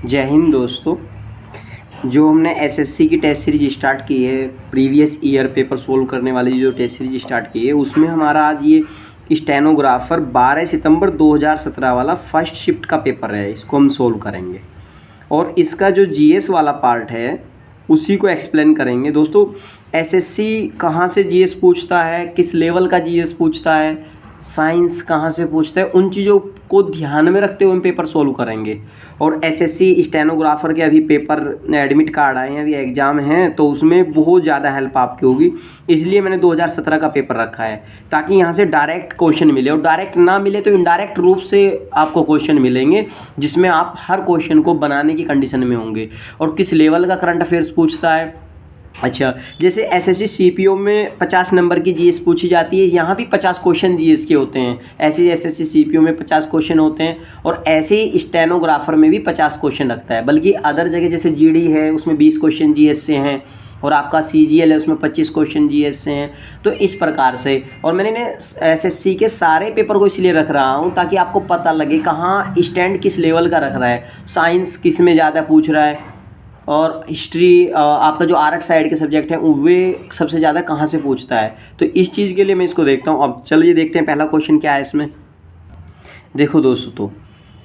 जय हिंद दोस्तों। जो हमने एसएससी की टेस्ट सीरीज स्टार्ट की है, प्रीवियस ईयर पेपर सोल्व करने वाली जो टेस्ट सीरीज स्टार्ट की है, उसमें हमारा आज ये स्टेनोग्राफर 12 सितंबर 2017 वाला फर्स्ट शिफ्ट का पेपर है। इसको हम सोल्व करेंगे और इसका जो जीएस वाला पार्ट है उसी को एक्सप्लेन करेंगे। दोस्तों, एसएससी कहाँ से जीएस पूछता है, किस लेवल का जीएस पूछता है, साइंस कहाँ से पूछता है, उन चीज़ों को ध्यान में रखते हुए हम पेपर सोल्व करेंगे। और एसएससी स्टेनोग्राफर के अभी पेपर एडमिट कार्ड आए हैं, अभी एग्ज़ाम हैं, तो उसमें बहुत ज़्यादा हेल्प आपकी होगी। इसलिए मैंने 2017 का पेपर रखा है ताकि यहाँ से डायरेक्ट क्वेश्चन मिले, और डायरेक्ट ना मिले तो इनडायरेक्ट रूप से आपको क्वेश्चन मिलेंगे जिसमें आप हर क्वेश्चन को बनाने की कंडीशन में होंगे। और किस लेवल का करंट अफेयर्स पूछता है, अच्छा, जैसे एसएससी सीपीओ में 50 नंबर की जीएस पूछी जाती है, यहाँ भी 50 क्वेश्चन जीएस के होते हैं। ऐसे ही एसएससी सीपीओ में 50 क्वेश्चन होते हैं और ऐसे ही स्टेनोग्राफर में भी 50 क्वेश्चन रखता है। बल्कि अदर जगह जैसे जीडी है उसमें 20 क्वेश्चन जीएस से हैं, और आपका सीजीएल है उसमें 25 क्वेश्चन जीएस से हैं। तो इस प्रकार से, और मैंने एसएससी के सारे पेपर को इसलिए रख रहा हूँ ताकि आपको पता लगे कहाँ स्टैंड किस लेवल का रख रहा है, साइंस किस में ज़्यादा पूछ रहा है, और हिस्ट्री आपका जो आर्ट साइड के सब्जेक्ट हैं वे सबसे ज़्यादा कहाँ से पूछता है। तो इस चीज़ के लिए मैं इसको देखता हूँ। अब चलिए देखते हैं पहला क्वेश्चन क्या है इसमें। देखो दोस्तों, तो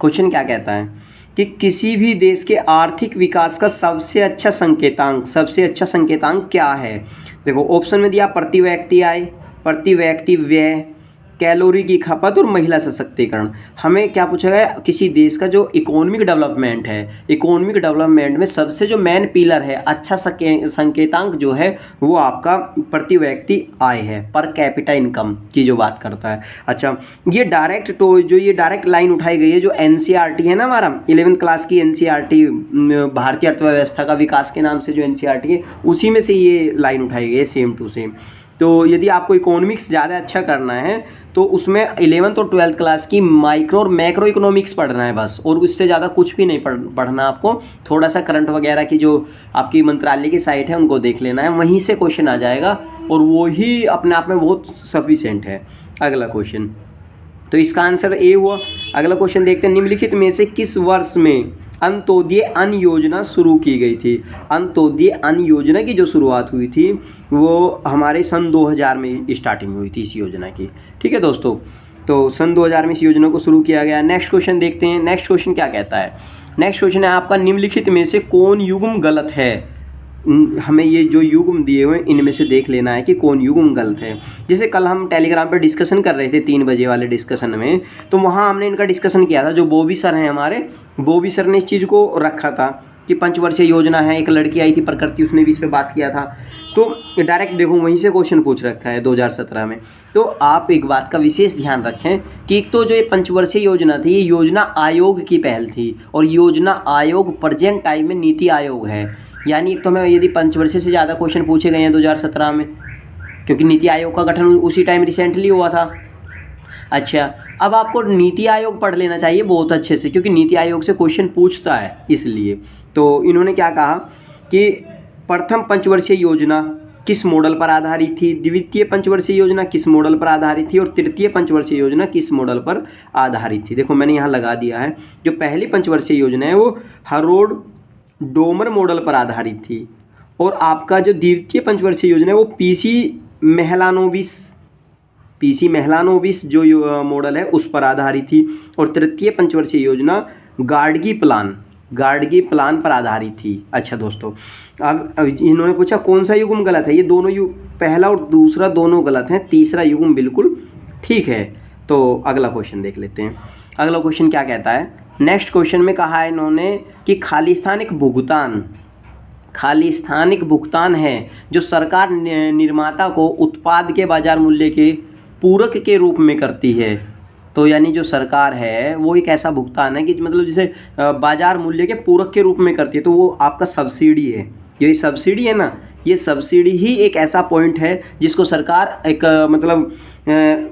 क्वेश्चन क्या कहता है कि किसी भी देश के आर्थिक विकास का सबसे अच्छा संकेतांक क्या है। देखो ऑप्शन में दिया प्रति व्यक्ति आय, प्रति व्यक्ति व्यय, कैलोरी की खपत और महिला सशक्तिकरण। हमें क्या पूछा गया, किसी देश का जो इकोनॉमिक डेवलपमेंट है, इकोनॉमिक डेवलपमेंट में सबसे जो मेन पिलर है, अच्छा संकेतांक जो है वो आपका प्रति व्यक्ति आय है, पर कैपिटा इनकम की जो बात करता है। अच्छा, ये डायरेक्ट लाइन उठाई गई है जो एनसीईआरटी है ना, हमारा 11th क्लास की एनसीईआरटी, भारतीय अर्थव्यवस्था का विकास के नाम से जो एनसीईआरटी है, उसी में से ये लाइन उठाई गई है, सेम टू सेम। तो यदि आपको इकोनॉमिक्स ज़्यादा अच्छा करना है तो उसमें 11th और 12th क्लास की माइक्रो और मैक्रो इकोनॉमिक्स पढ़ना है बस, और उससे ज़्यादा कुछ भी नहीं पढ़ना आपको। थोड़ा सा करंट वगैरह की जो आपकी मंत्रालय की साइट है उनको देख लेना है, वहीं से क्वेश्चन आ जाएगा, और वो ही अपने आप में बहुत सफिशेंट है। अगला क्वेश्चन, तो इसका आंसर ए हुआ। अगला क्वेश्चन देखते हैं, निम्नलिखित में से किस वर्ष में अंत्योदय अन्न योजना शुरू की गई थी। अंत्योदय अन्न योजना की जो शुरुआत हुई थी वो हमारे सन 2000 में स्टार्टिंग हुई थी इस योजना की। ठीक है दोस्तों, तो सन 2000 में इस योजना को शुरू किया गया। नेक्स्ट क्वेश्चन देखते हैं। नेक्स्ट क्वेश्चन क्या कहता है, नेक्स्ट क्वेश्चन है आपका, निम्नलिखित में से कौन युग्म गलत है। हमें ये जो युग्म दिए हुए इनमें से देख लेना है कि कौन युग्म गलत है। जैसे कल हम टेलीग्राम पर डिस्कशन कर रहे थे 3 बजे वाले डिस्कशन में, तो वहाँ हमने इनका डिस्कशन किया था। जो बॉबी सर हैं हमारे, बॉबी सर ने इस चीज़ को रखा था कि 5 वर्षीय योजना है। एक लड़की आई थी प्रकृति, उसने भी इस पर बात किया था। तो डायरेक्ट देखो वहीं से क्वेश्चन पूछ रखा है 2017 में। तो आप एक बात का विशेष ध्यान रखें कि एक तो जो ये 5 वर्षीय योजना थी, ये योजना आयोग की पहल थी, और योजना आयोग प्रेजेंट टाइम में नीति आयोग है। यानी एक तो हमें यदि 5 वर्ष से ज़्यादा क्वेश्चन पूछे गए हैं 2017 में, क्योंकि नीति आयोग का गठन उसी टाइम रिसेंटली हुआ था। अच्छा, अब आपको नीति आयोग पढ़ लेना चाहिए बहुत अच्छे से, क्योंकि नीति आयोग से क्वेश्चन पूछता है इसलिए। तो इन्होंने क्या कहा कि प्रथम पंचवर्षीय योजना किस मॉडल पर आधारित थी, द्वितीय पंचवर्षीय योजना किस मॉडल पर आधारित थी, और तृतीय पंचवर्षीय योजना किस मॉडल पर आधारित थी। देखो मैंने यहाँ लगा दिया है, जो पहली पंचवर्षीय योजना है वो हरोड डोमर मॉडल पर आधारित थी, और आपका जो द्वितीय पंचवर्षीय योजना है वो पीसी मेहलानोविस जो मॉडल है उस पर आधारित थी, और तृतीय पंचवर्षीय योजना गार्डगी प्लान पर आधारित थी। अच्छा दोस्तों, अब इन्होंने पूछा कौन सा युग्म गलत है। ये दोनों पहला और दूसरा दोनों गलत हैं, तीसरा युग्म बिल्कुल ठीक है। तो अगला क्वेश्चन देख लेते हैं। अगला क्वेश्चन क्या कहता है, नेक्स्ट क्वेश्चन में कहा है इन्होंने कि खाली स्थानिक भुगतान है जो सरकार निर्माता को उत्पाद के बाजार मूल्य के पूरक के रूप में करती है। तो यानी जो सरकार है वो एक ऐसा भुगतान है कि मतलब जैसे बाजार मूल्य के पूरक के रूप में करती है, तो वो आपका सब्सिडी है। ये सब्सिडी है ना, ये सब्सिडी ही एक ऐसा पॉइंट है जिसको सरकार एक मतलब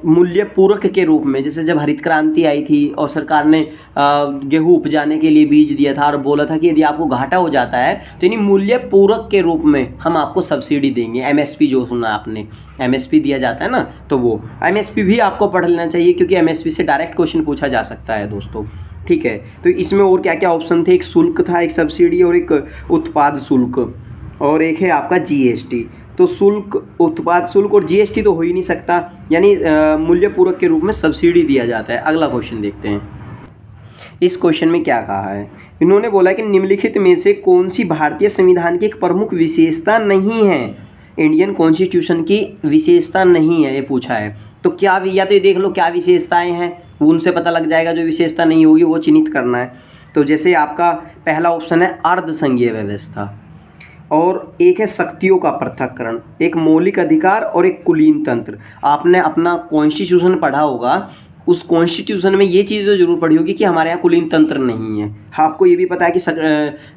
मूल्य पूरक के रूप में, जैसे जब हरित क्रांति आई थी और सरकार ने गेहूँ उपजाने के लिए बीज दिया था और बोला था कि यदि आपको घाटा हो जाता है तो यानी मूल्य पूरक के रूप में हम आपको सब्सिडी देंगे। एमएसपी जो सुना आपने, एमएसपी दिया जाता है ना, तो वो एमएसपी भी आपको पढ़ लेना चाहिए क्योंकि एमएसपी से डायरेक्ट क्वेश्चन पूछा जा सकता है दोस्तों। ठीक है, तो इसमें और क्या क्या ऑप्शन थे, एक शुल्क था, एक सब्सिडी और एक उत्पाद शुल्क, और एक है आपका जीएसटी। तो शुल्क, उत्पाद शुल्क और जीएसटी तो हो ही नहीं सकता, यानी मूल्य पूरक के रूप में सब्सिडी दिया जाता है। अगला क्वेश्चन देखते हैं। इस क्वेश्चन में क्या कहा है, इन्होंने बोला कि निम्नलिखित में से कौन सी भारतीय संविधान की एक प्रमुख विशेषता नहीं है, इंडियन कॉन्स्टिट्यूशन की विशेषता नहीं है, ये पूछा है। तो क्या, या तो ये देख लो क्या विशेषताएं हैं, उनसे पता लग जाएगा, जो विशेषता नहीं होगी वो चिन्हित करना है। तो जैसे आपका पहला ऑप्शन है अर्ध संघीय व्यवस्था, और एक है शक्तियों का पृथक्करण, एक मौलिक अधिकार और एक कुलीन तंत्र। आपने अपना कॉन्स्टिट्यूशन पढ़ा होगा, उस कॉन्स्टिट्यूशन में ये चीज़ तो जरूर पढ़ी होगी कि हमारे यहाँ कुलीन तंत्र नहीं है। आपको ये भी पता है कि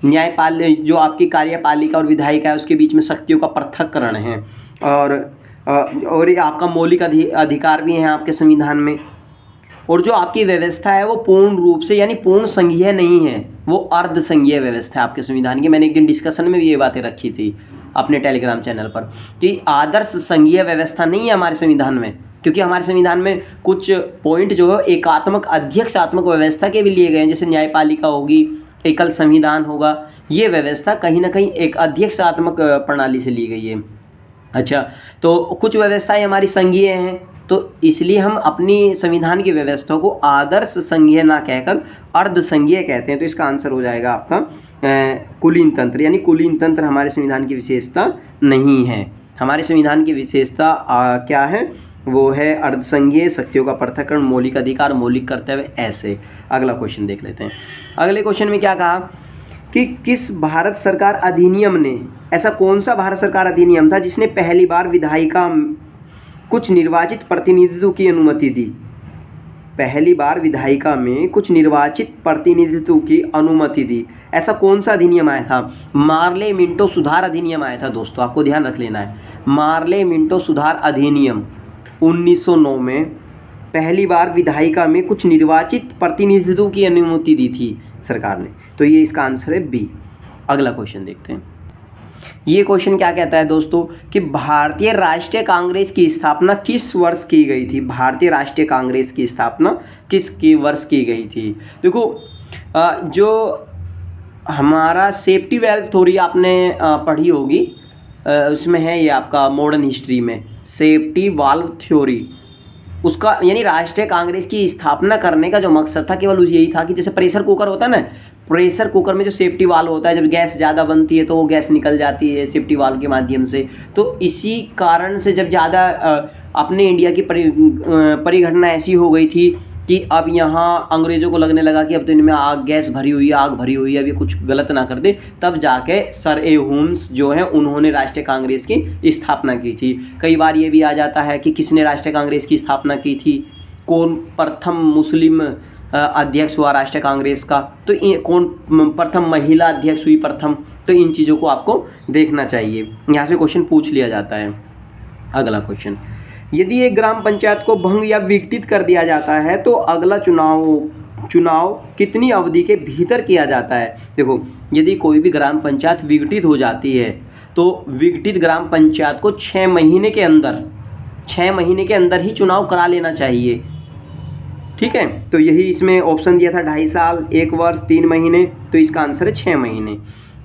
न्यायपाल जो आपकी कार्यपालिका और विधायिका है उसके बीच में शक्तियों का पृथक्करण है, और ये आपका मौलिक अधिकार भी है आपके संविधान में। और जो आपकी व्यवस्था है वो पूर्ण रूप से यानी पूर्ण संघीय नहीं है, वो अर्ध संघीय व्यवस्था है आपके संविधान की। मैंने एक दिन डिस्कशन में भी ये बातें रखी थी अपने टेलीग्राम चैनल पर कि आदर्श संघीय व्यवस्था नहीं है हमारे संविधान में, क्योंकि हमारे संविधान में कुछ पॉइंट जो है एकात्मक अध्यक्षात्मक व्यवस्था के भी लिए गए हैं, जैसे न्यायपालिका होगी, एकल संविधान होगा। ये व्यवस्था कहीं ना कहीं एक अध्यक्षात्मक प्रणाली से ली गई है। अच्छा, तो कुछ व्यवस्थाएं हमारी संघीय हैं, तो इसलिए हम अपनी संविधान की व्यवस्था को आदर्श संघीय ना कहकर अर्ध संघीय कहते हैं। तो इसका आंसर हो जाएगा आपका कुलीन तंत्र, यानी कुलीन तंत्र हमारे संविधान की विशेषता नहीं है। हमारे संविधान की विशेषता क्या है, वो है अर्ध संघीय, शक्तियों का पृथक्करण, मौलिक अधिकार, मौलिक कर्तव्य, ऐसे। अगला क्वेश्चन देख लेते हैं। अगले क्वेश्चन में क्या कहा कि किस भारत सरकार अधिनियम ने, ऐसा कौन सा भारत सरकार अधिनियम था जिसने पहली बार विधायिका कुछ निर्वाचित प्रतिनिधित्व की अनुमति दी। पहली बार विधायिका में कुछ निर्वाचित प्रतिनिधित्व की अनुमति दी, ऐसा कौन सा अधिनियम आया था? मार्ले मिंटो सुधार अधिनियम आया था दोस्तों, आपको ध्यान रख लेना है। मार्ले मिंटो सुधार अधिनियम 1909 में पहली बार विधायिका में कुछ निर्वाचित प्रतिनिधित्व की अनुमति दी थी सरकार ने। तो ये इसका आंसर है बी। अगला क्वेश्चन देखते हैं। ये क्वेश्चन क्या कहता है दोस्तों कि भारतीय राष्ट्रीय कांग्रेस की स्थापना किस वर्ष की गई थी? भारतीय राष्ट्रीय कांग्रेस की स्थापना किस वर्ष की गई थी? देखो, जो हमारा सेफ्टी वेल्व थ्योरी आपने पढ़ी होगी, उसमें है ये आपका मॉडर्न हिस्ट्री में सेफ्टी वाल्व थ्योरी। उसका यानी राष्ट्रीय कांग्रेस की स्थापना करने का जो मकसद था केवल यही था कि जैसे प्रेशर कुकर होता है ना, प्रेशर कुकर में जो सेफ्टी वाल्व होता है, जब गैस ज़्यादा बनती है तो वो गैस निकल जाती है सेफ्टी वाल्व के माध्यम से। तो इसी कारण से जब ज़्यादा अपने इंडिया की परिघटना ऐसी हो गई थी कि अब यहाँ अंग्रेज़ों को लगने लगा कि अब तो इनमें गैस भरी हुई है, आग भरी हुई है, अब ये कुछ गलत ना कर दे, तब जाके सर ए होम्स जो हैं उन्होंने राष्ट्रीय कांग्रेस की स्थापना की थी। कई बार ये भी आ जाता है कि किसने राष्ट्रीय कांग्रेस की स्थापना की थी, कौन प्रथम मुस्लिम अध्यक्ष हुआ राष्ट्रीय कांग्रेस का, तो कौन प्रथम महिला अध्यक्ष हुई प्रथम, तो इन चीज़ों को आपको देखना चाहिए, यहाँ से क्वेश्चन पूछ लिया जाता है। अगला क्वेश्चन, यदि एक ग्राम पंचायत को भंग या विघटित कर दिया जाता है तो अगला चुनाव कितनी अवधि के भीतर किया जाता है? देखो, यदि कोई भी ग्राम पंचायत विघटित हो जाती है तो विघटित ग्राम पंचायत को 6 महीने के अंदर ही चुनाव करा लेना चाहिए। ठीक है, तो यही इसमें ऑप्शन दिया था 2.5 साल, 1 वर्ष, 3 महीने, तो इसका आंसर है 6 महीने।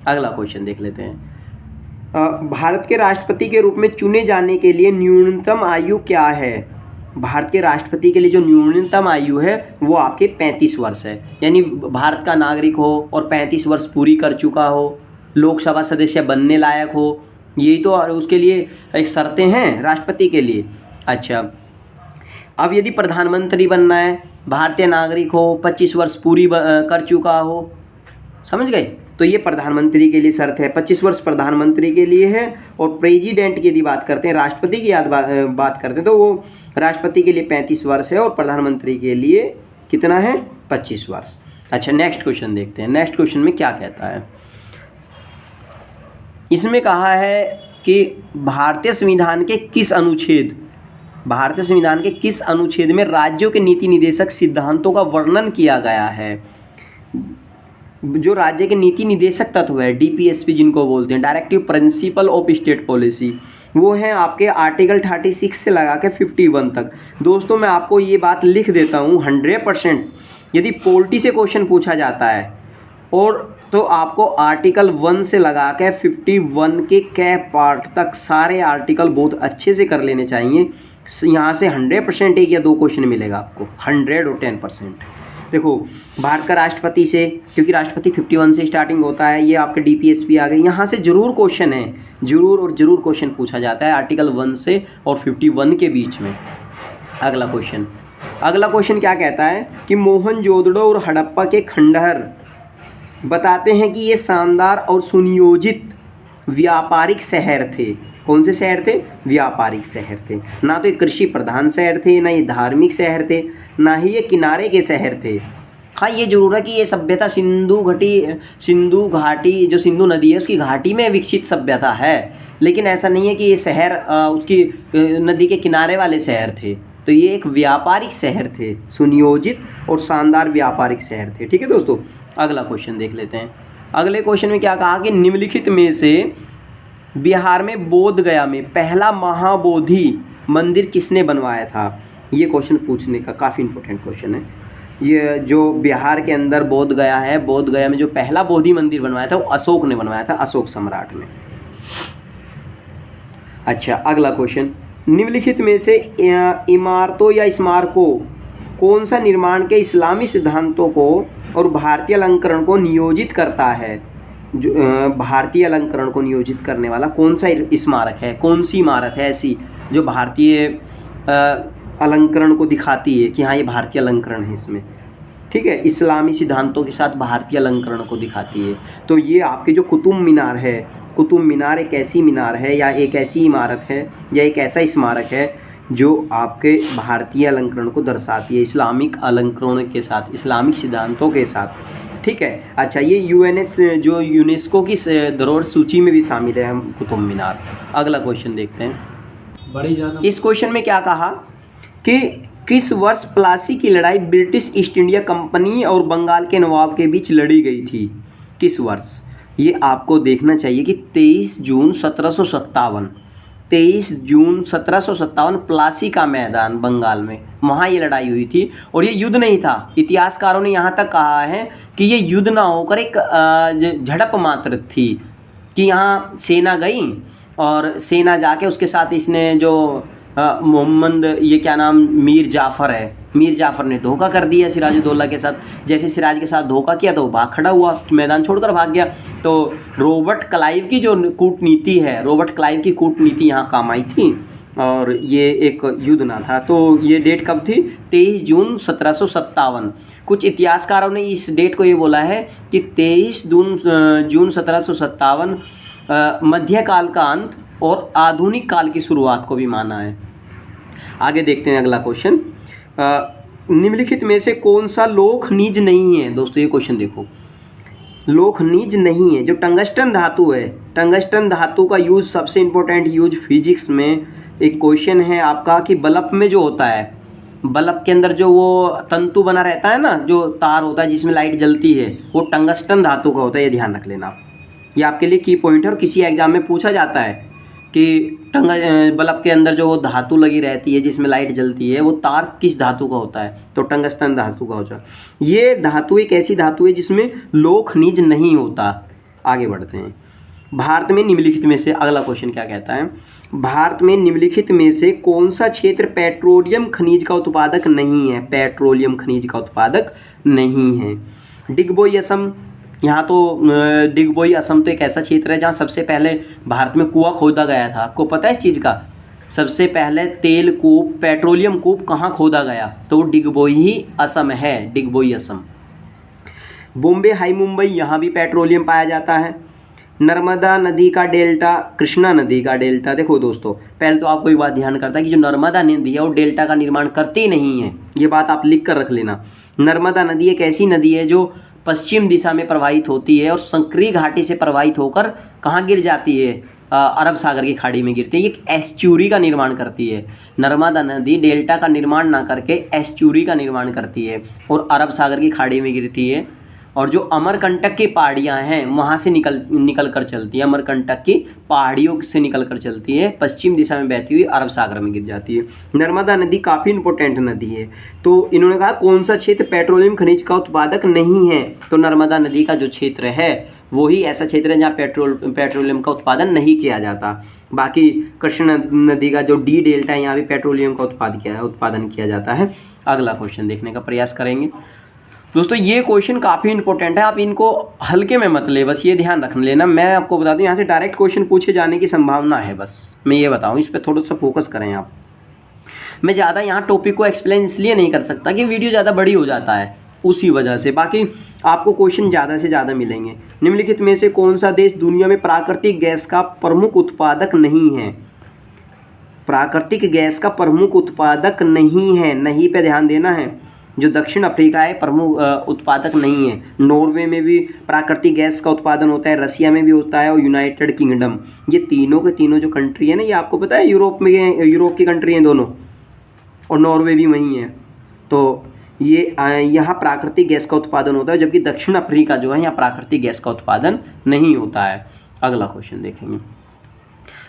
अगला क्वेश्चन देख लेते हैं। भारत के राष्ट्रपति के रूप में चुने जाने के लिए न्यूनतम आयु क्या है? भारत के राष्ट्रपति के लिए जो न्यूनतम आयु है वो आपके 35 वर्ष है, यानी भारत का नागरिक हो और 35 वर्ष पूरी कर चुका हो, लोकसभा सदस्य बनने लायक हो, यही तो उसके लिए एक शर्तें हैं राष्ट्रपति के लिए। अच्छा, अब यदि प्रधानमंत्री बनना है, भारतीय नागरिक हो, 25 वर्ष पूरी कर चुका हो, समझ गए? तो ये प्रधानमंत्री के लिए शर्त है, 25 वर्ष प्रधानमंत्री के लिए है। और प्रेसिडेंट की यदि बात करते हैं, राष्ट्रपति की बात करते हैं, तो वो राष्ट्रपति के लिए 35 वर्ष है और प्रधानमंत्री के लिए कितना है? 25 वर्ष। अच्छा, नेक्स्ट क्वेश्चन देखते हैं। नेक्स्ट क्वेश्चन में क्या कहता है? इसमें कहा है कि भारतीय संविधान के किस अनुच्छेद में राज्यों के नीति निदेशक सिद्धांतों का वर्णन किया गया है। जो राज्य के नीति निदेशक तत्व है, डीपीएसपी जिनको बोलते हैं, directive principle of state policy, वो हैं आपके आर्टिकल 36 से लगा के 51 तक। दोस्तों मैं आपको ये बात लिख देता हूँ, 100% यदि पॉलिटी से क्वेश्चन पूछा जाता है और तो आपको आर्टिकल 1 से लगा के 51 के पार्ट तक सारे आर्टिकल बहुत अच्छे से कर लेने चाहिए। यहाँ से 100% 1 या 2 क्वेश्चन मिलेगा आपको, 110%। देखो भारत का राष्ट्रपति से, क्योंकि राष्ट्रपति 51 से स्टार्टिंग होता है, ये आपके डीपीएसपी आ गए, यहाँ से जरूर क्वेश्चन है, जरूर क्वेश्चन पूछा जाता है आर्टिकल 1 से और 51 के बीच में। अगला क्वेश्चन क्या कहता है कि मोहनजोदड़ो और हड़प्पा के खंडहर बताते हैं कि ये शानदार और सुनियोजित व्यापारिक शहर थे। कौन से शहर थे? व्यापारिक शहर थे। ना तो ये कृषि प्रधान शहर थे, ना ये धार्मिक शहर थे, ना ही ये किनारे के शहर थे। हाँ ये जरूर है कि ये सभ्यता सिंधु घाटी जो सिंधु नदी है उसकी घाटी में विकसित सभ्यता है, लेकिन ऐसा नहीं है कि ये शहर उसकी नदी के किनारे वाले शहर थे। तो ये एक व्यापारिक शहर थे, सुनियोजित और शानदार व्यापारिक शहर थे। ठीक है दोस्तों, अगला क्वेश्चन देख लेते हैं। अगले क्वेश्चन में क्या कहा कि निम्नलिखित में से बिहार में बोध गया में पहला महाबोधि मंदिर किसने बनवाया था? ये क्वेश्चन पूछने का काफ़ी इंपॉर्टेंट क्वेश्चन है। ये जो बिहार के अंदर बोध गया है, बोध गया में जो पहला बोधि मंदिर बनवाया था वो अशोक ने बनवाया था, अशोक सम्राट ने। अच्छा अगला क्वेश्चन, निम्नलिखित में से इमारतों या स्मारकों कौन सा निर्माण के इस्लामी सिद्धांतों को और भारतीय अलंकरण को नियोजित करता है? जो भारतीय अलंकरण को नियोजित करने वाला कौन सा स्मारक है, कौन सी इमारत है ऐसी जो भारतीय अलंकरण को दिखाती है कि हाँ ये भारतीय अलंकरण है इसमें? ठीक है, इस्लामी सिद्धांतों के साथ भारतीय अलंकरण को दिखाती है। तो ये आपके जो कुतुब मीनार है, कुतुब मीनार एक ऐसी मीनार है या एक ऐसी इमारत है या एक ऐसा स्मारक है जो आपके भारतीय अलंकरण को दर्शाती है, इस्लामिक अलंकरण के साथ, इस्लामिक सिद्धांतों के साथ। ठीक है, अच्छा ये जो यूनेस्को की धरोहर सूची में भी शामिल है हम कुतुब मीनार। अगला क्वेश्चन देखते हैं। इस क्वेश्चन में क्या कहा कि किस वर्ष प्लासी की लड़ाई ब्रिटिश ईस्ट इंडिया कंपनी और बंगाल के नवाब के बीच लड़ी गई थी? किस वर्ष? ये आपको देखना चाहिए कि 23 जून 1757 प्लासी का मैदान बंगाल में, वहाँ ये लड़ाई हुई थी और ये युद्ध नहीं था। इतिहासकारों ने यहाँ तक कहा है कि ये युद्ध ना होकर एक झड़प मात्र थी कि यहाँ सेना गई और सेना जाके उसके साथ इसने जो मोहम्मद ये क्या नाम मीर जाफ़र है, मीर जाफ़र ने धोखा कर दिया सिराजुद्दौला के साथ। जैसे सिराज के साथ धोखा किया तो वो भाग खड़ा हुआ, मैदान छोड़कर भाग गया। तो रॉबर्ट क्लाइव की जो कूटनीति है, रॉबर्ट क्लाइव की कूटनीति यहाँ काम आई थी और ये एक युद्ध ना था। तो ये डेट कब थी? 23 जून 1757। कुछ इतिहासकारों ने इस डेट को ये बोला है कि 23 जून 1757 मध्यकाल का अंत और आधुनिक काल की शुरुआत को भी माना है। आगे देखते हैं अगला क्वेश्चन। निम्नलिखित में से कौन सा लोह खनिज नहीं है? दोस्तों ये क्वेश्चन देखो, लोह खनिज नहीं है जो टंगस्टन धातु है। टंगस्टन धातु का यूज सबसे इम्पोर्टेंट यूज फिजिक्स में एक क्वेश्चन है आपका कि बल्ब में जो होता है, बल्ब के अंदर जो वो तंतु बना रहता है ना, जो तार होता है जिसमें लाइट जलती है, वो टंगस्टन धातु का होता है। ये ध्यान रख लेना आप, ये आपके लिए की पॉइंट है और किसी एग्जाम में पूछा जाता है कि बल्ब के अंदर जो वो धातु लगी रहती है जिसमें लाइट जलती है वो तार किस धातु का होता है? तो टंगस्टन धातु का होता है। ये धातु एक ऐसी धातु है जिसमें लोह खनिज नहीं होता। आगे बढ़ते हैं। भारत में निम्नलिखित में से, अगला क्वेश्चन क्या कहता है, भारत में निम्नलिखित में से कौन सा क्षेत्र पेट्रोलियम खनिज का उत्पादक नहीं है? पेट्रोलियम खनिज का उत्पादक नहीं है। डिगबोई असम, यहाँ तो डिगबोई असम तो एक ऐसा क्षेत्र है जहाँ सबसे पहले भारत में कुआं खोदा गया था। आपको पता है इस चीज़ का? सबसे पहले तेल कूप, पेट्रोलियम कूप कहाँ खोदा गया? तो डिगबोई ही असम है, डिगबोई असम। बॉम्बे हाई मुंबई, यहाँ भी पेट्रोलियम पाया जाता है। नर्मदा नदी का डेल्टा, कृष्णा नदी का डेल्टा। देखो दोस्तों, पहले तो आपको एक बात ध्यान करता है कि जो नर्मदा नदी है वो डेल्टा का निर्माण करती नहीं है। ये बात आप लिख कर रख लेना। नर्मदा नदी एक ऐसी नदी है जो पश्चिम दिशा में प्रवाहित होती है और संक्रिय घाटी से प्रवाहित होकर कहाँ गिर जाती है? अरब सागर की खाड़ी में गिरती है। ये एस्चुरी का निर्माण करती है। नर्मदा नदी डेल्टा का निर्माण ना करके एस्चुरी का निर्माण करती है और अरब सागर की खाड़ी में गिरती है। और जो अमरकंटक की पहाड़ियाँ हैं वहाँ से निकल कर चलती है, अमरकंटक की पहाड़ियों से निकल कर चलती है, पश्चिम दिशा में बहती हुई अरब सागर में गिर जाती है। नर्मदा नदी काफ़ी इंपॉर्टेंट नदी है। तो इन्होंने कहा कौन सा क्षेत्र पेट्रोलियम खनिज का उत्पादक नहीं है, तो नर्मदा नदी का जो क्षेत्र है वही ऐसा क्षेत्र है जहाँ पेट्रोलियम का उत्पादन नहीं किया जाता। बाकी कृष्ण नदी का जो डी डेल्टा है यहाँ भी पेट्रोलियम का उत्पादन किया जाता है। अगला क्वेश्चन देखने का प्रयास करेंगे दोस्तों। ये क्वेश्चन काफ़ी इंपॉर्टेंट है, आप इनको हल्के में मत ले, बस ये ध्यान रख लेना। मैं आपको बता दूं यहाँ से डायरेक्ट क्वेश्चन पूछे जाने की संभावना है, बस मैं ये बताऊं, इस पर थोड़ा सा फोकस करें आप। मैं ज़्यादा यहाँ टॉपिक को एक्सप्लेन इसलिए नहीं कर सकता कि वीडियो ज़्यादा बड़ी हो जाता है, उसी वजह से। बाकी आपको क्वेश्चन ज़्यादा से ज़्यादा मिलेंगे। निम्नलिखित में से कौन सा देश दुनिया में प्राकृतिक गैस का प्रमुख उत्पादक नहीं है? प्राकृतिक गैस का प्रमुख उत्पादक नहीं है, नहीं पे ध्यान देना है। जो दक्षिण अफ्रीका है प्रमुख उत्पादक नहीं है। नॉर्वे में भी प्राकृतिक गैस का उत्पादन होता है, रसिया में भी होता है और यूनाइटेड किंगडम, ये तीनों के तीनों जो कंट्री है ना, ये आपको पता है यूरोप की कंट्री हैं दोनों, और नॉर्वे भी वहीं है। तो ये यहाँ प्राकृतिक गैस का उत्पादन होता है, जबकि दक्षिण अफ्रीका जो है यहाँ प्राकृतिक गैस का उत्पादन नहीं होता है। अगला क्वेश्चन देखेंगे।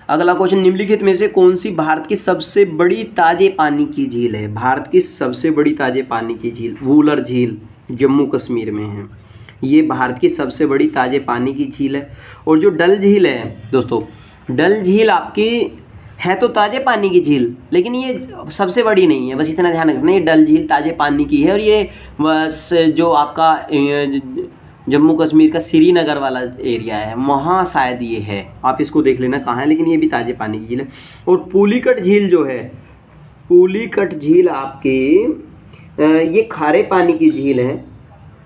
अगला क्वेश्चन, निम्नलिखित में से कौन सी भारत की सबसे बड़ी ताजे पानी की झील है? भारत की सबसे बड़ी ताजे पानी की झील वूलर झील जम्मू कश्मीर में है। ये भारत की सबसे बड़ी ताजे पानी की झील है। और जो डल झील है दोस्तों, डल झील आपकी है तो ताजे पानी की झील, लेकिन ये सबसे बड़ी नहीं है, बस इतना ध्यान रखना। ये डल झील ताजे पानी की है और ये बस जो आपका जम्मू कश्मीर का श्रीनगर वाला एरिया है वहाँ शायद ये है, आप इसको देख लेना कहाँ है, लेकिन ये भी ताजे पानी की झील है। और पुलिकट झील जो है, पुलिकट झील आपकी ये खारे पानी की झील है,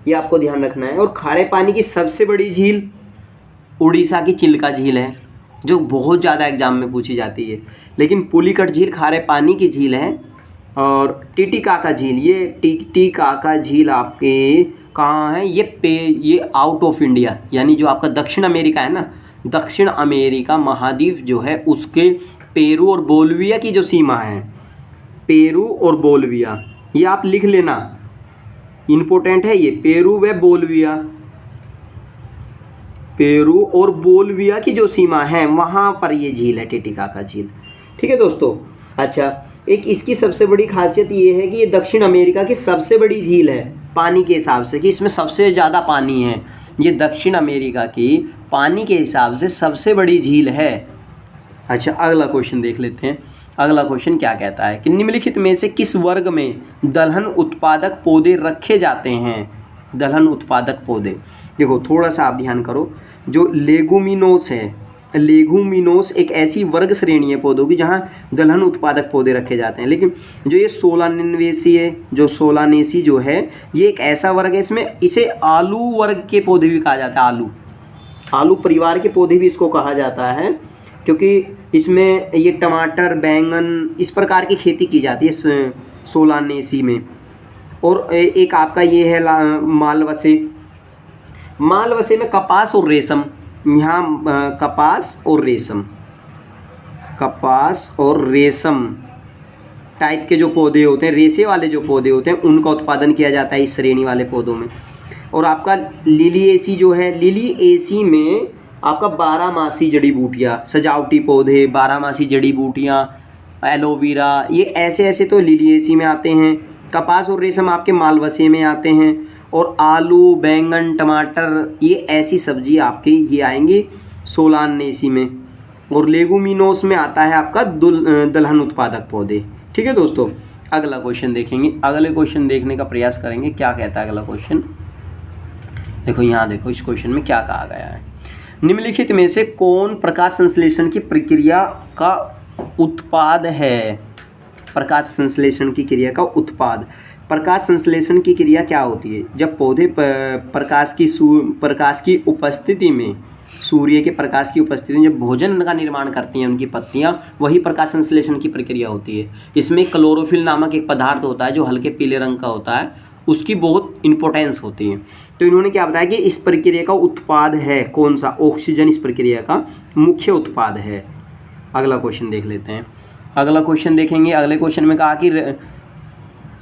ये आपको ध्यान रखना है। और खारे पानी की सबसे बड़ी झील उड़ीसा की चिल्का झील है, जो बहुत ज़्यादा एग्जाम में पूछी जाती है। लेकिन पुलिकट झील खारे पानी की झील है। और टिटिकाका झील, ये टिटिकाका झील आपके कहाँ है? ये आउट ऑफ इंडिया, यानी जो आपका दक्षिण अमेरिका है ना, दक्षिण अमेरिका महाद्वीप जो है उसके पेरू और बोलिविया की जो सीमा है, पेरू और बोलिविया, ये आप लिख लेना, इम्पोर्टेंट है ये। पेरू व बोलिविया, पेरू और बोलिविया की जो सीमा है वहाँ पर ये झील है, टिटिकाका झील। ठीक है दोस्तों। अच्छा, एक इसकी सबसे बड़ी खासियत ये है कि ये दक्षिण अमेरिका की सबसे बड़ी झील है पानी के हिसाब से, कि इसमें सबसे ज़्यादा पानी है। ये दक्षिण अमेरिका की पानी के हिसाब से सबसे बड़ी झील है। अच्छा, अगला क्वेश्चन देख लेते हैं। अगला क्वेश्चन क्या कहता है कि निम्नलिखित में से किस वर्ग में दलहन उत्पादक पौधे रखे जाते हैं? दलहन उत्पादक पौधे, देखो थोड़ा सा आप ध्यान करो। जो लेगुमिनोस है, लेगुमिनोस एक ऐसी वर्ग श्रेणी है पौधों की जहाँ दलहन उत्पादक पौधे रखे जाते हैं। लेकिन जो ये सोलानेसी है, जो सोलानेसी जो है, ये एक ऐसा वर्ग है, इसमें इसे आलू वर्ग के पौधे भी कहा जाता है। आलू परिवार के पौधे भी इसको कहा जाता है, क्योंकि इसमें ये टमाटर, बैंगन, इस प्रकार की खेती की जाती है सोलानेसी में। और एक आपका ये है मालवसे, मालवसे में कपास और रेशम, यहाँ कपास और रेशम टाइप के जो पौधे होते हैं, रेशे वाले जो पौधे होते हैं, उनका उत्पादन किया जाता है इस श्रेणी वाले पौधों में। और आपका लिलिएसी जो है, लिलिएसी में आपका 12मासी जड़ी बूटियाँ, सजावटी पौधे, 12मासी जड़ी बूटियाँ, एलोवेरा, ये ऐसे तो लिलिएसी में आते हैं। कपास और रेशम आपके मालवसे में आते हैं। और आलू, बैंगन, टमाटर, ये ऐसी सब्जी आपके ये आएंगी सोलानेसी में। और लेगुमिनोस में आता है आपका दलहन उत्पादक पौधे। ठीक है दोस्तों। अगला क्वेश्चन देखेंगे, अगले क्वेश्चन देखने का प्रयास करेंगे। क्या कहता है अगला क्वेश्चन? देखो यहाँ देखो, इस क्वेश्चन में क्या कहा गया है। निम्नलिखित में से कौन प्रकाश संश्लेषण की प्रक्रिया का उत्पाद है? प्रकाश संश्लेषण की क्रिया का उत्पाद। प्रकाश संश्लेषण की क्रिया क्या होती है? जब पौधे प्रकाश की उपस्थिति में, सूर्य के प्रकाश की उपस्थिति में जब भोजन का निर्माण करती हैं उनकी पत्तियां, वही प्रकाश संश्लेषण की प्रक्रिया होती है। इसमें क्लोरोफिल नामक एक पदार्थ होता है जो हल्के पीले रंग का होता है, उसकी बहुत इंपॉर्टेंस होती है। तो इन्होंने क्या बताया कि इस प्रक्रिया का उत्पाद है कौन सा, ऑक्सीजन इस प्रक्रिया का मुख्य उत्पाद है। अगला क्वेश्चन देख लेते हैं। अगला क्वेश्चन देखेंगे। अगले क्वेश्चन में कहा कि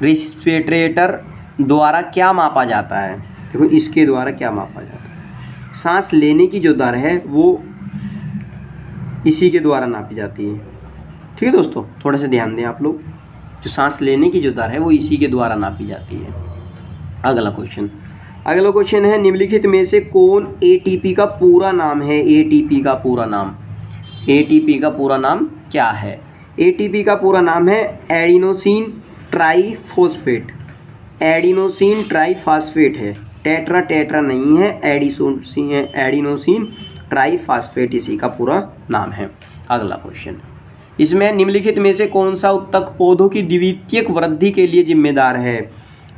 रेस्पिरेटर द्वारा क्या मापा जाता है। देखो इसके द्वारा क्या मापा जाता है, सांस लेने की जो दर है वो इसी के द्वारा नापी जाती है। ठीक है दोस्तों, थोड़ा सा ध्यान दें आप लोग, जो सांस लेने की जो दर है वो इसी के द्वारा नापी जाती है। अगला क्वेश्चन है निम्नलिखित में से कौन एटीपी का पूरा नाम है। एटीपी का पूरा नाम, एटीपी का पूरा नाम क्या है। एटीपी का पूरा नाम है एडिनोसिन ट्राईफॉस्फेट। एडिनोसिन ट्राईफॉस्फेट है, टेट्रा टेट्रा नहीं है, एडिनोसिन ट्राईफॉस्फेट इसी का पूरा नाम है। अगला क्वेश्चन, इसमें निम्नलिखित में से कौन सा उत्तक पौधों की द्वितीयक वृद्धि के लिए जिम्मेदार है।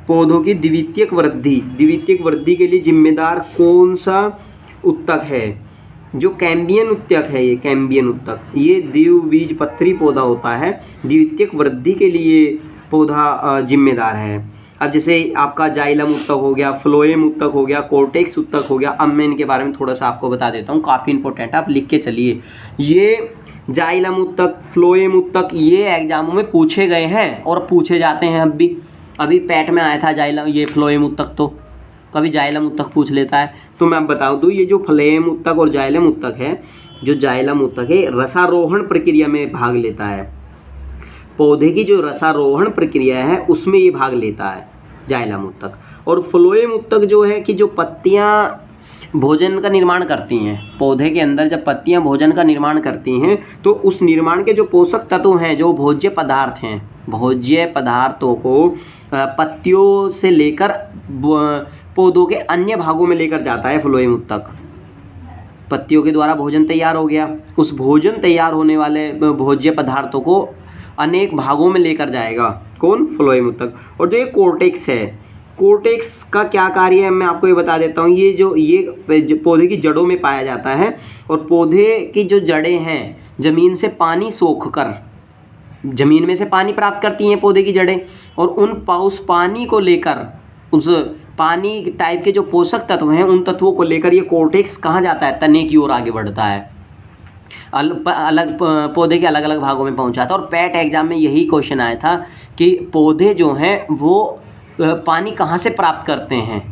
पौधों की द्वितीयक वृद्धि के लिए जिम्मेदार कौन सा उत्तक है। जो कैम्बियन उत्तक है, ये कैम्बियन उत्तक, ये द्विबीजपत्री पौधा होता है, द्वितीयक वृद्धि के लिए पौधा जिम्मेदार है। अब जैसे आपका जाइलम उत्तक हो गया, फ्लोएम उत्तक हो गया, कोर्टेक्स उत्तक हो गया। अब मैं इनके बारे में थोड़ा सा आपको बता देता हूँ, काफ़ी इंपॉर्टेंट है, आप लिख के चलिए। ये जाइलम उत्तक, फ्लोएम उत्तक ये एग्जामों में पूछे गए हैं और पूछे जाते हैं। अभी पैट में आया था जाइलम, ये फ्लोएम उत्तक, तो कभी जाइलम उत्तक पूछ लेता है। तो मैं बता दूँ, ये जो फ्लोएम उत्तक और जाइलम उत्तक है, जो जाइलम उत्तक है रसारोहण प्रक्रिया में भाग लेता है। पौधे की जो रसारोहण प्रक्रिया है उसमें ये भाग लेता है जाइलम उत्तक। और फ्लोएम उत्तक जो है कि जो पत्तियाँ भोजन का निर्माण करती हैं, पौधे के अंदर जब पत्तियां भोजन का निर्माण करती हैं तो उस निर्माण के जो पोषक तत्व हैं, जो भोज्य पदार्थ हैं, भोज्य पदार्थों को पत्तियों से लेकर पौधों के अन्य भागों में लेकर जाता है फ्लोएम उत्तक। पत्तियों के द्वारा भोजन तैयार हो गया, उस भोजन तैयार होने वाले भोज्य पदार्थों को अनेक भागों में लेकर जाएगा कौन, फ्लोएम उत्तक। और जो ये कोर्टेक्स है, कोर्टेक्स का क्या कार्य है मैं आपको ये बता देता हूँ। ये पौधे की जड़ों में पाया जाता है और पौधे की जो जड़ें हैं ज़मीन से पानी सोख कर, ज़मीन में से पानी प्राप्त करती हैं पौधे की जड़ें, और उस पानी को लेकर, उस पानी टाइप के जो पोषक तत्व हैं उन तत्वों को लेकर ये कोर्टेक्स कहाँ जाता है, तने की ओर आगे बढ़ता है, अलग पौधे के अलग अलग भागों में पहुँचाता है। और पैट एग्जाम में यही क्वेश्चन आया था कि पौधे जो हैं वो पानी कहाँ से प्राप्त करते हैं,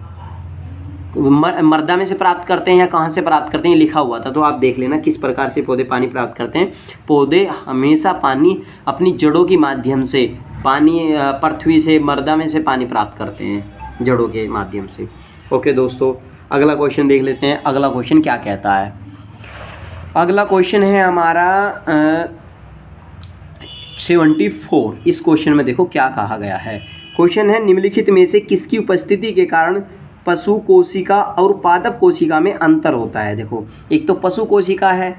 मर्दा में से प्राप्त करते हैं या कहाँ से प्राप्त करते हैं, लिखा हुआ था। तो आप देख लेना किस प्रकार से पौधे पानी प्राप्त करते हैं। पौधे हमेशा पानी अपनी जड़ों के माध्यम से, पानी पृथ्वी से, मर्दा में से पानी प्राप्त करते हैं जड़ों के माध्यम से। ओके दोस्तों, अगला क्वेश्चन देख लेते हैं। अगला क्वेश्चन क्या कहता है। अगला क्वेश्चन है हमारा 74। इस क्वेश्चन में देखो क्या कहा गया है। क्वेश्चन है निम्नलिखित में से किसकी उपस्थिति के कारण पशु कोशिका और पादप कोशिका में अंतर होता है। देखो एक तो पशु कोशिका है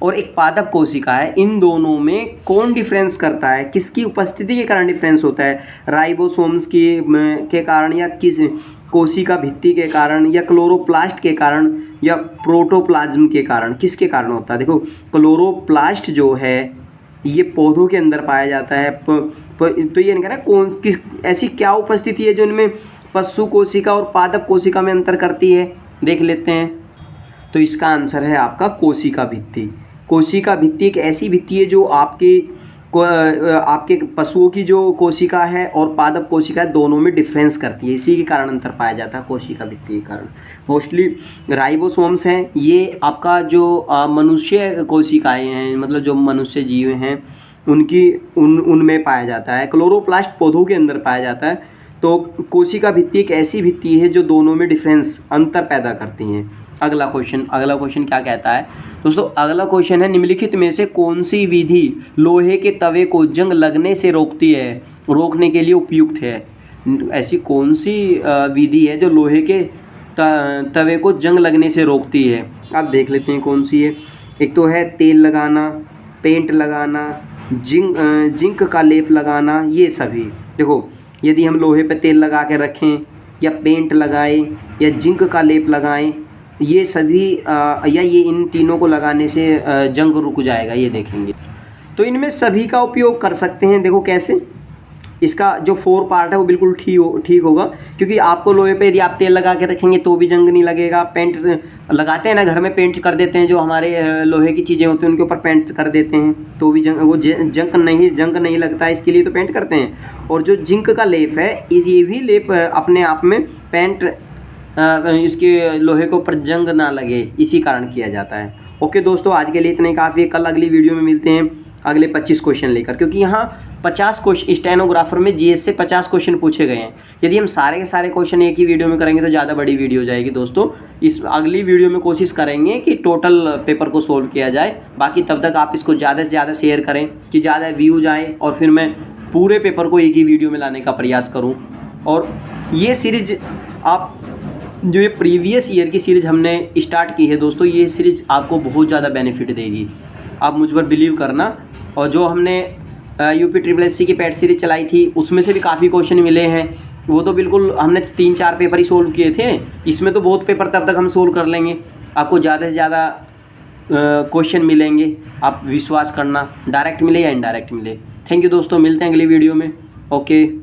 और एक पादप कोशिका है, इन दोनों में कौन डिफरेंस करता है, किसकी उपस्थिति के कारण डिफरेंस होता है, राइबोसोम्स के कारण या किस कोशिका भित्ति के कारण या क्लोरोप्लास्ट के कारण या प्रोटोप्लाज्म के कारण, किसके कारण होता है। देखो क्लोरोप्लास्ट जो है ये पौधों के अंदर पाया जाता है। तो ये कहना कौन किस ऐसी क्या उपस्थिति है जो इनमें पशु कोशिका और पादप कोशिका में अंतर करती है, देख लेते हैं। तो इसका आंसर है आपका कोशिका भित्ति। कोशिका भित्ति एक ऐसी भित्ति है जो आपके पशुओं की जो कोशिका है और पादप कोशिका दोनों में डिफरेंस करती है, इसी के कारण अंतर पाया जाता है कोशिका भित्ति के कारण। मोस्टली राइबोसोम्स हैं, ये आपका जो मनुष्य कोशिकाएं हैं, मतलब जो मनुष्य जीव हैं उनमें पाया जाता है। क्लोरोप्लास्ट पौधों के अंदर पाया जाता है। तो कोशिका भित्ति एक ऐसी भित्ति है जो दोनों में डिफरेंस, अंतर पैदा करती हैं। अगला क्वेश्चन क्या कहता है दोस्तों। अगला क्वेश्चन है निम्नलिखित में से कौन सी विधि लोहे के तवे को जंग लगने से रोकने के लिए उपयुक्त है। ऐसी कौन सी विधि है जो लोहे के तवे को जंग लगने से रोकती है। आप देख लेते हैं कौन सी है। एक तो है तेल लगाना, पेंट लगाना, जिंक का लेप लगाना। ये सभी देखो, यदि हम लोहे पे तेल लगा के रखें या पेंट लगाएं या जिंक का लेप लगाएं, ये सभी ये इन तीनों को लगाने से जंग रुक जाएगा, ये देखेंगे। तो इनमें सभी का उपयोग कर सकते हैं। देखो कैसे, इसका जो 4 पार्ट है वो बिल्कुल ठीक होगा, क्योंकि आपको लोहे पे यदि आप तेल लगा के रखेंगे तो भी जंग नहीं लगेगा। पेंट लगाते हैं ना घर में, पेंट कर देते हैं, जो हमारे लोहे की चीज़ें होती हैं उनके ऊपर पेंट कर देते हैं तो भी जंग नहीं लगता है, इसके लिए तो पेंट करते हैं। और जो जिंक का लेप है ये भी लेप अपने आप में पेंट इसके लोहे के ऊपर जंग ना लगे, इसी कारण किया जाता है। ओके दोस्तों, आज के लिए इतना ही काफ़ी है। कल अगली वीडियो में मिलते हैं अगले 25 क्वेश्चन लेकर, क्योंकि यहाँ 50 क्वेश्चन स्टेनोग्राफर में जीएस से 50 क्वेश्चन पूछे गए हैं। यदि हम सारे के सारे क्वेश्चन एक ही वीडियो में करेंगे तो ज़्यादा बड़ी वीडियो हो जाएगी दोस्तों। इस अगली वीडियो में कोशिश करेंगे कि टोटल पेपर को सोल्व किया जाए। बाकी तब तक आप इसको ज़्यादा से ज़्यादा शेयर करें कि ज़्यादा व्यूज आए, और फिर मैं पूरे पेपर को एक ही वीडियो में लाने का प्रयास करूँ। और ये सीरीज आप जो ये प्रीवियस ईयर की सीरीज़ हमने स्टार्ट की है दोस्तों, ये सीरीज़ आपको बहुत ज़्यादा बेनिफिट देगी, आप मुझ पर बिलीव करना। और जो हमने यूपी SSC की पैट सीरीज चलाई थी उसमें से भी काफ़ी क्वेश्चन मिले हैं, वो तो बिल्कुल हमने 3-4 पेपर ही सोल्व किए थे, इसमें तो बहुत पेपर तब तक हम सोल्व कर लेंगे। आपको ज़्यादा से ज़्यादा क्वेश्चन मिलेंगे, आप विश्वास करना, डायरेक्ट मिले या इनडायरेक्ट मिले। थैंक यू दोस्तों, मिलते हैं अगली वीडियो में। ओके।